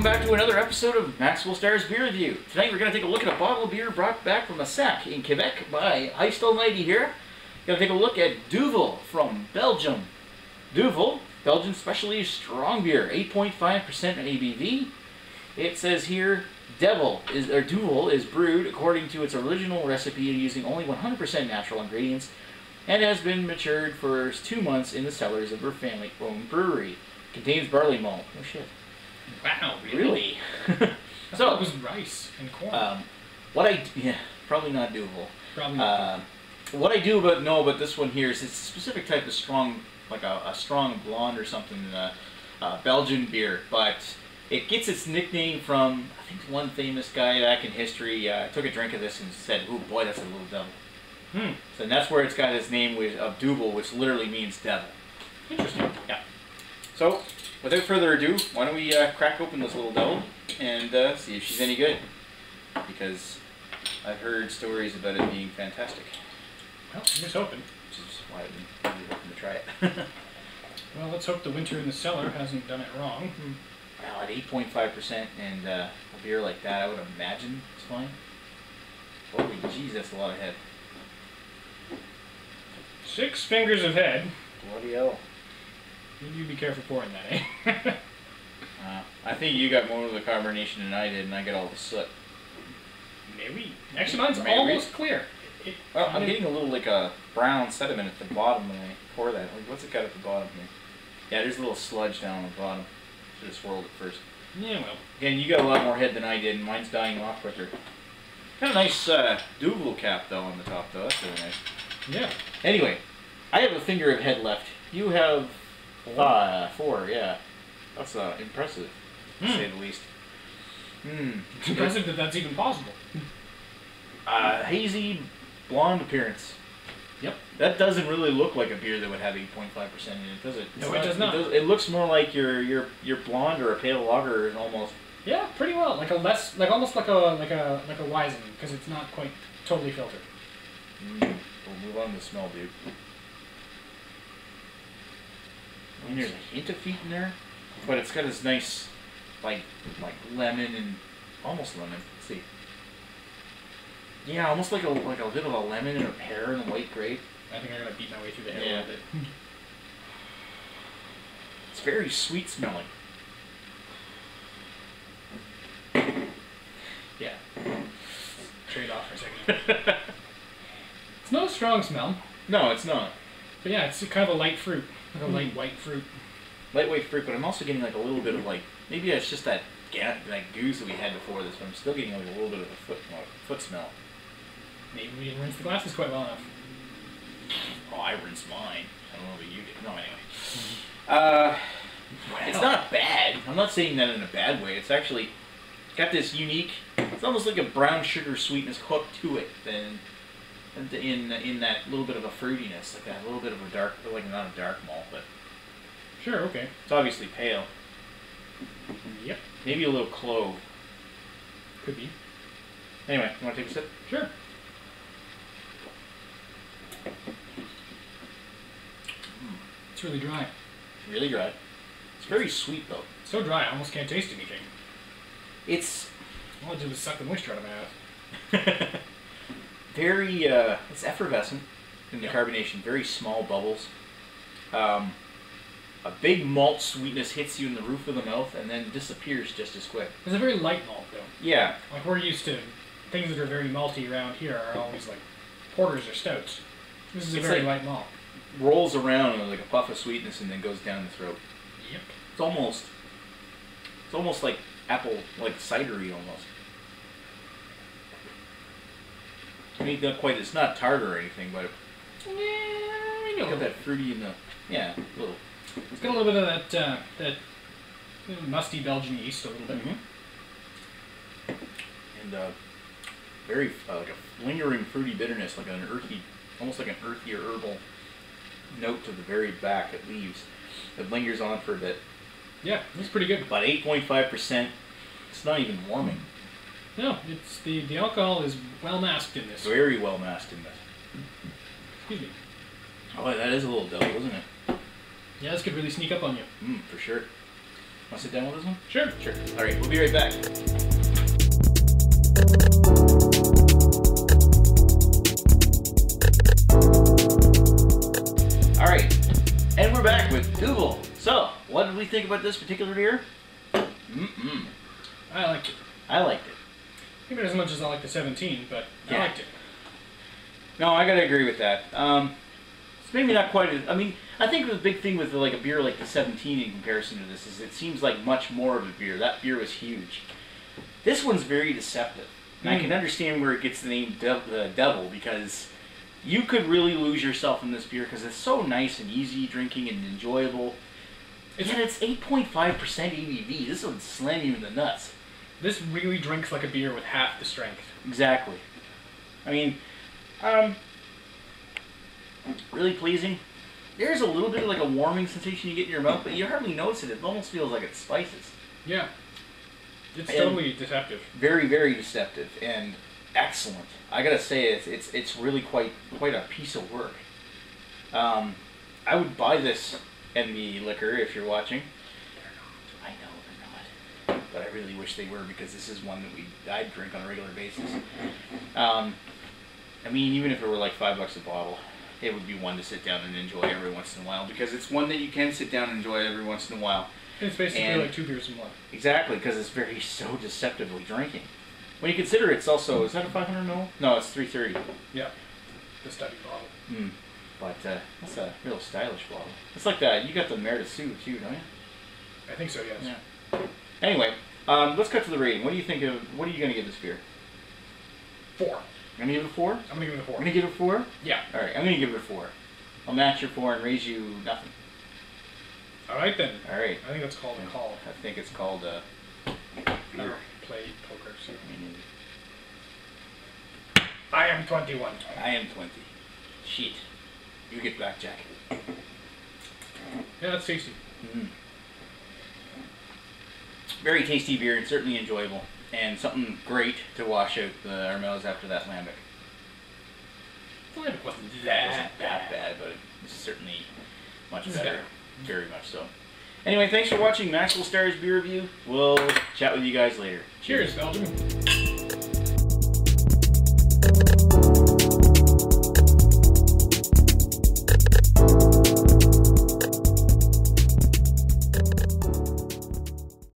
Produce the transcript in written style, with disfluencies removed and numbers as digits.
back to another episode of Maxwell Starr's Beer Review. Tonight we're going to take a look at a bottle of beer brought back from a sack in Quebec by HeistAlmighty here. Going to take a look at Duvel from Belgium. Duvel, Belgian specialty strong beer, 8.5% ABV. It says here, Duvel is brewed according to its original recipe using only 100% natural ingredients and has been matured for 2 months in the cellars of her family-owned brewery. Contains barley malt. Oh shit. Wow, really? So it was rice and corn. Probably not Duvel. Probably not. What I do know about this one here is it's a specific type of strong, like a strong blonde or something, Belgian beer, but it gets its nickname from, I think, one famous guy back in history took a drink of this and said, "Ooh, boy, that's a little devil." So that's where it's got its name of Duvel, which literally means devil. Interesting. Yeah. So, without further ado, why don't we crack open this little devil and see if she's any good? Because I've heard stories about it being fantastic. Well, I'm just hoping. Which is why I've been really hoping to try it. Well, let's hope the winter in the cellar hasn't done it wrong. Well, at 8.5% and a beer like that, I would imagine it's fine. Holy jeez, that's a lot of head. 6 fingers of head. Bloody hell. You be careful pouring that, eh? I think you got more of the carbonation than I did, and I got all the soot. Maybe. Actually, mine's almost clear. Well, I'm getting a little like a brown sediment at the bottom when I pour that. Like, what's it got at the bottom here? Yeah, there's a little sludge down on the bottom. Should have swirled it first. Yeah, well. Again, you got a lot more head than I did, and mine's dying off quicker. Kind of nice Duvel cap, though, on the top, though. That's really nice. Yeah. Anyway, I have a finger of head left. You have 4, yeah. That's impressive, to say the least. It's impressive that that's even possible. Hazy, blonde appearance. Yep. That doesn't really look like a beer that would have 8.5% in it, does it? No, it does not. It looks more like your blonde or a pale lager almost. Yeah, pretty well. Almost like a Weizen, because it's not quite totally filtered. We'll move on to the smell, dude. And there's a hint of feet in there, but it's got this nice, like lemon and almost lemon. Let's see. Yeah, almost like a bit of a lemon and a pear and a white grape. I think I'm gonna beat my way through the head a little bit. It's very sweet smelling. Yeah. Trade off for a second. It's not a strong smell. No, it's not. But yeah, it's kind of a light fruit. Like a light white fruit. Lightweight fruit, but I'm also getting like a little bit of maybe it's just that goose that we had before this, but I'm still getting like a little bit of a foot smell. Maybe We didn't rinse the glasses quite well enough. Oh, I rinsed mine. I don't know what you did. No, anyway. It's not bad. I'm not saying that in a bad way. It's actually got this unique, it's almost like a brown sugar sweetness hook to it than in that little bit of a fruitiness, like that little bit of a dark, like not a dark malt, but Sure, okay. it's obviously pale. Yep. Maybe a little clove. Could be. Anyway, you want to take a sip? Sure. It's really dry. Really dry. It's very sweet though. So dry, I almost can't taste anything. It's All I did was suck the moisture out of my mouth. very, it's effervescent in the carbonation. Very small bubbles. A big malt sweetness hits you in the roof of the mouth and then disappears just as quick. It's a very light malt though. Yeah. Like we're used to things that are very malty around here are always like porters or stouts. This is a very light malt. Rolls around like a puff of sweetness and then goes down the throat. Yep. It's almost like apple, like cidery almost. I mean, not quite. It's not tart or anything, but it's got that fruity in the a little. It's got a little bit of that musty Belgian yeast, a little bit. And very like a lingering fruity bitterness, like an earthy, almost like an earthy or herbal note to the very back it leaves. It lingers on for a bit. Yeah, it's pretty good. About 8.5%. It's not even warming. No, it's the alcohol is well masked in this. Very well masked in this. Excuse me. Oh, that is a little devil, isn't it? Yeah, this could really sneak up on you. For sure. Want to sit down with this one? Sure. Sure. All right, we'll be right back. All right, and we're back with Duvel. So, what did we think about this particular beer? I liked it. I liked it. Maybe not as much as I like the 17, but I liked it. No, I gotta agree with that. It's maybe not quite as, I mean, I think the big thing with like a beer like the 17 in comparison to this is it seems like much more of a beer. That beer was huge. This one's very deceptive. And I can understand where it gets the name Devil, because you could really lose yourself in this beer because it's so nice and easy drinking and enjoyable. Yet it's 8.5% ABV. This would slam you in the nuts. This really drinks like a beer with half the strength. Exactly. I mean, really pleasing. There's a little bit of like a warming sensation you get in your mouth, but you hardly notice it. It almost feels like it's spices. Yeah. It's totally deceptive. Very, very deceptive and excellent. I gotta say, it's really quite a piece of work. I would buy this in the liquor if you're watching. I know they're not, but I really wish they were, because this is one that I'd drink on a regular basis. I mean, even if it were like $5 a bottle, it would be one to sit down and enjoy every once in a while, because it's one that you can sit down and enjoy every once in a while. It's basically like 2 beers in one. Exactly, because it's so deceptively drinking. When you consider it's also, is that a 500 ml? No, it's 330. Yeah, the study bottle. But that's a real stylish bottle. It's like that. You got the Mer de Sous too, don't you? I think so, yes. Yeah. Anyway, let's cut to the rating. What do you think of? What are you going to give this beer? 4. I'm going to give it a 4. I'm going to give it a 4. I'm going to give it a 4. Yeah. All right, I'm going to give it a 4. I'll match your 4 and raise you nothing. All right then. All right. I think that's called a call. I think it's called beer. Play poker. So. I am 21. I am 20. Shit. You get blackjack. Yeah, that's tasty. Very tasty beer and certainly enjoyable. And something great to wash out our mouths after that lambic. The lambic wasn't that bad, but it's certainly much better. Very much so. Anyway, thanks for watching Maxwell Starr's beer review. We'll chat with you guys later. Cheers, Belgian.